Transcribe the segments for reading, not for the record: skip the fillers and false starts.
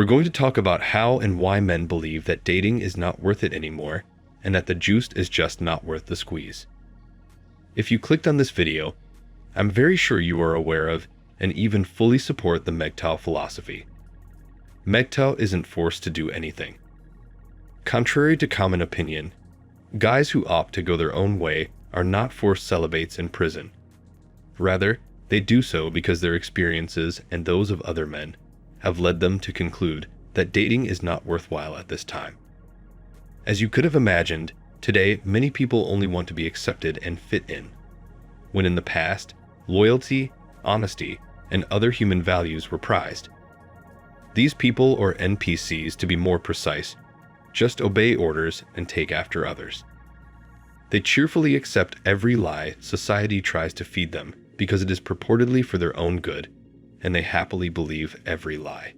We're going to talk about how and why men believe that dating is not worth it anymore, and that the juice is just not worth the squeeze. If you clicked on this video, I'm very sure you are aware of and even fully support the MGTOW philosophy. MGTOW isn't forced to do anything. Contrary to common opinion, guys who opt to go their own way are not forced celibates in prison. Rather, they do so because their experiences and those of other men have led them to conclude that dating is not worthwhile at this time. As you could have imagined, today many people only want to be accepted and fit in, when in the past, loyalty, honesty, and other human values were prized. These people, or NPCs to be more precise, just obey orders and take after others. They cheerfully accept every lie society tries to feed them because it is purportedly for their own good, and they happily believe every lie.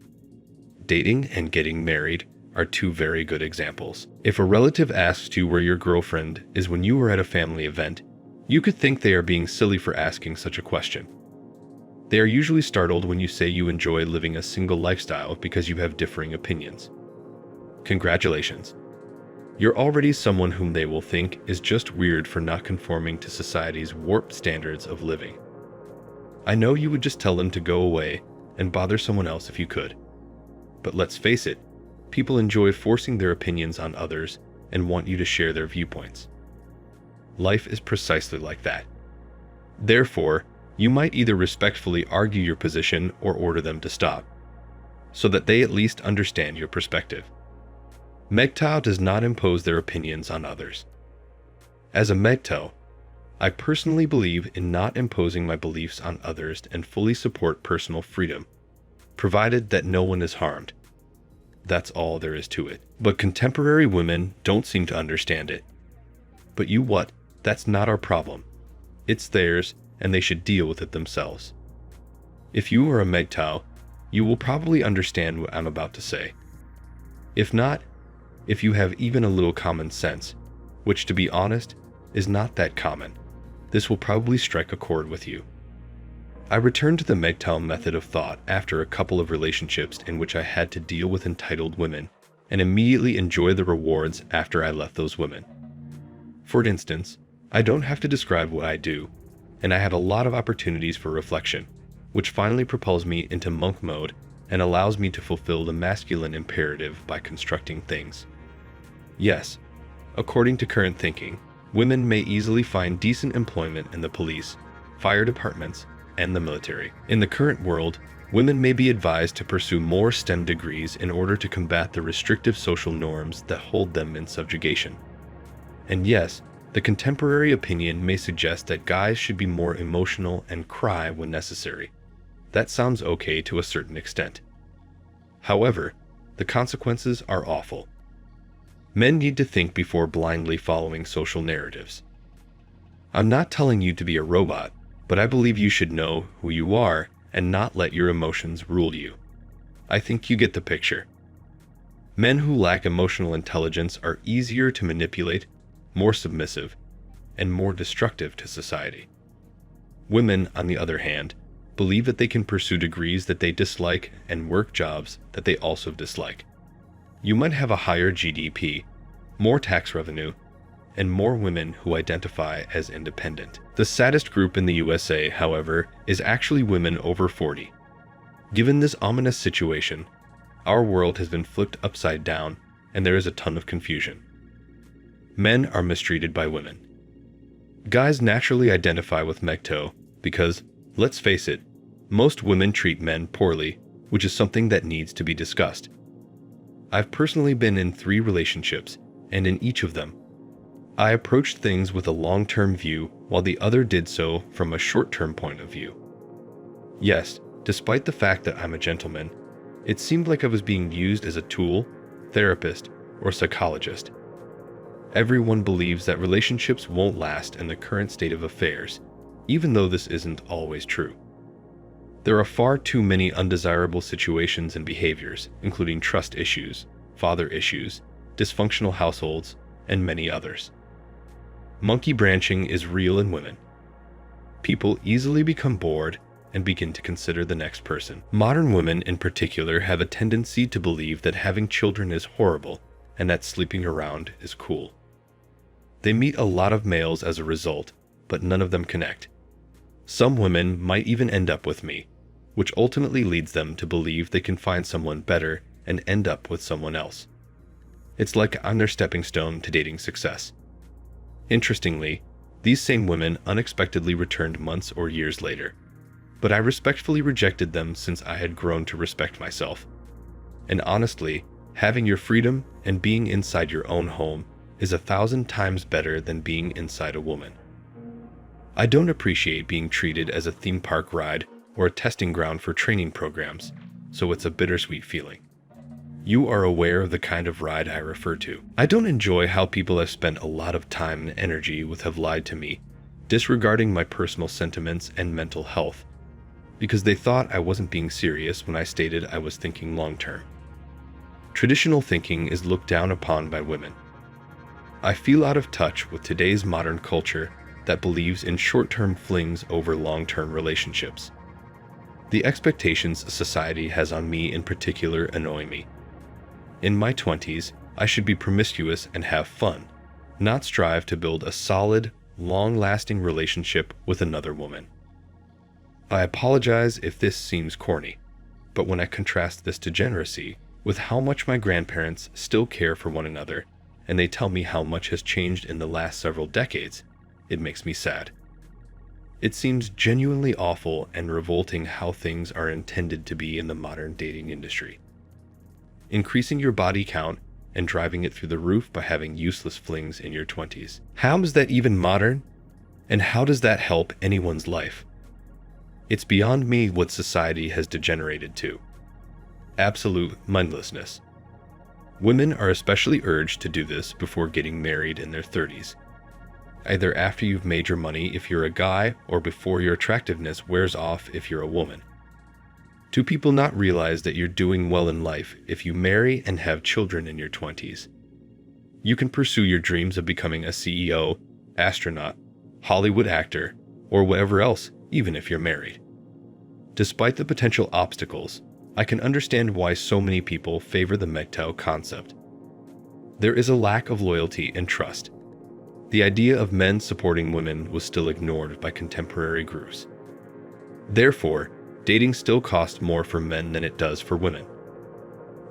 Dating and getting married are two very good examples. If a relative asks you where your girlfriend is when you were at a family event, you could think they are being silly for asking such a question. They are usually startled when you say you enjoy living a single lifestyle because you have differing opinions. Congratulations. You're already someone whom they will think is just weird for not conforming to society's warped standards of living. I know you would just tell them to go away and bother someone else if you could. But let's face it, people enjoy forcing their opinions on others and want you to share their viewpoints. Life is precisely like that. Therefore, you might either respectfully argue your position or order them to stop, so that they at least understand your perspective. MGTOW does not impose their opinions on others. As a MGTOW, I personally believe in not imposing my beliefs on others and fully support personal freedom, provided that no one is harmed. That's all there is to it. But contemporary women don't seem to understand it. But you what? That's not our problem. It's theirs, and they should deal with it themselves. If you are a MGTOW, you will probably understand what I'm about to say. If not, if you have even a little common sense, which to be honest, is not that common, this will probably strike a chord with you. I returned to the MGTOW method of thought after a couple of relationships in which I had to deal with entitled women and immediately enjoy the rewards after I left those women. For instance, I don't have to describe what I do, and I had a lot of opportunities for reflection, which finally propels me into monk mode and allows me to fulfill the masculine imperative by constructing things. Yes, according to current thinking, women may easily find decent employment in the police, fire departments, and the military. In the current world, women may be advised to pursue more STEM degrees in order to combat the restrictive social norms that hold them in subjugation. And yes, the contemporary opinion may suggest that guys should be more emotional and cry when necessary. That sounds okay to a certain extent. However, the consequences are awful. Men need to think before blindly following social narratives. I'm not telling you to be a robot, but I believe you should know who you are and not let your emotions rule you. I think you get the picture. Men who lack emotional intelligence are easier to manipulate, more submissive, and more destructive to society. Women, on the other hand, believe that they can pursue degrees that they dislike and work jobs that they also dislike. You might have a higher GDP, more tax revenue, and more women who identify as independent. The saddest group in the USA, however, is actually women over 40. Given this ominous situation, our world has been flipped upside down, and there is a ton of confusion. Men are mistreated by women. Guys naturally identify with MGTOW because, let's face it, most women treat men poorly, which is something that needs to be discussed. I've personally been in 3 relationships, and in each of them, I approached things with a long-term view while the other did so from a short-term point of view. Yes, despite the fact that I'm a gentleman, it seemed like I was being used as a tool, therapist, or psychologist. Everyone believes that relationships won't last in the current state of affairs, even though this isn't always true. There are far too many undesirable situations and behaviors, including trust issues, father issues, dysfunctional households, and many others. Monkey branching is real in women. People easily become bored and begin to consider the next person. Modern women in particular have a tendency to believe that having children is horrible and that sleeping around is cool. They meet a lot of males as a result, but none of them connect. Some women might even end up with me, which ultimately leads them to believe they can find someone better and end up with someone else. It's like I'm their stepping stone to dating success. Interestingly, these same women unexpectedly returned months or years later, but I respectfully rejected them since I had grown to respect myself. And honestly, having your freedom and being inside your own home is 1,000 times better than being inside a woman. I don't appreciate being treated as a theme park ride or a testing ground for training programs, so it's a bittersweet feeling. You are aware of the kind of ride I refer to. I don't enjoy how people I've spent a lot of time and energy with have lied to me, disregarding my personal sentiments and mental health, because they thought I wasn't being serious when I stated I was thinking long-term. Traditional thinking is looked down upon by women. I feel out of touch with today's modern culture that believes in short-term flings over long-term relationships. The expectations society has on me in particular annoy me. In my 20s, I should be promiscuous and have fun, not strive to build a solid, long-lasting relationship with another woman. I apologize if this seems corny, but when I contrast this degeneracy with how much my grandparents still care for one another, and they tell me how much has changed in the last several decades, it makes me sad. It seems genuinely awful and revolting how things are intended to be in the modern dating industry. Increasing your body count and driving it through the roof by having useless flings in your 20s. How is that even modern? And how does that help anyone's life? It's beyond me what society has degenerated to. Absolute mindlessness. Women are especially urged to do this before getting married in their 30s. Either after you've made your money if you're a guy, or before your attractiveness wears off if you're a woman. Do people not realize that you're doing well in life if you marry and have children in your 20s? You can pursue your dreams of becoming a CEO, astronaut, Hollywood actor, or whatever else, even if you're married. Despite the potential obstacles, I can understand why so many people favor the MGTOW concept. There is a lack of loyalty and trust. The idea of men supporting women was still ignored by contemporary groups. Therefore, dating still costs more for men than it does for women.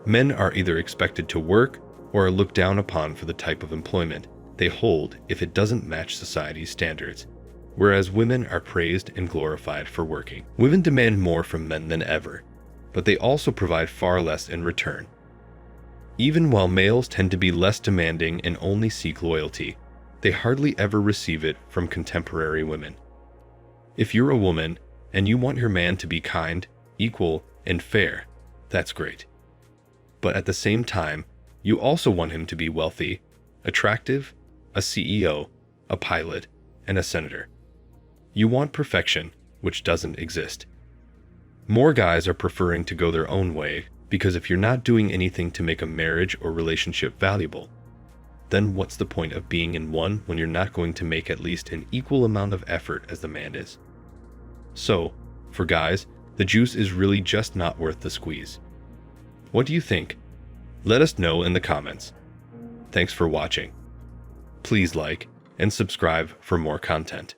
Men are either expected to work or are looked down upon for the type of employment they hold if it doesn't match society's standards, whereas women are praised and glorified for working. Women demand more from men than ever, but they also provide far less in return. Even while males tend to be less demanding and only seek loyalty, they hardly ever receive it from contemporary women. If you're a woman and you want your man to be kind, equal, and fair, that's great. But at the same time, you also want him to be wealthy, attractive, a CEO, a pilot, and a senator. You want perfection, which doesn't exist. More guys are preferring to go their own way because if you're not doing anything to make a marriage or relationship valuable, then what's the point of being in one when you're not going to make at least an equal amount of effort as the man is? So, for guys, the juice is really just not worth the squeeze. What do you think? Let us know in the comments. Thanks for watching. Please like and subscribe for more content.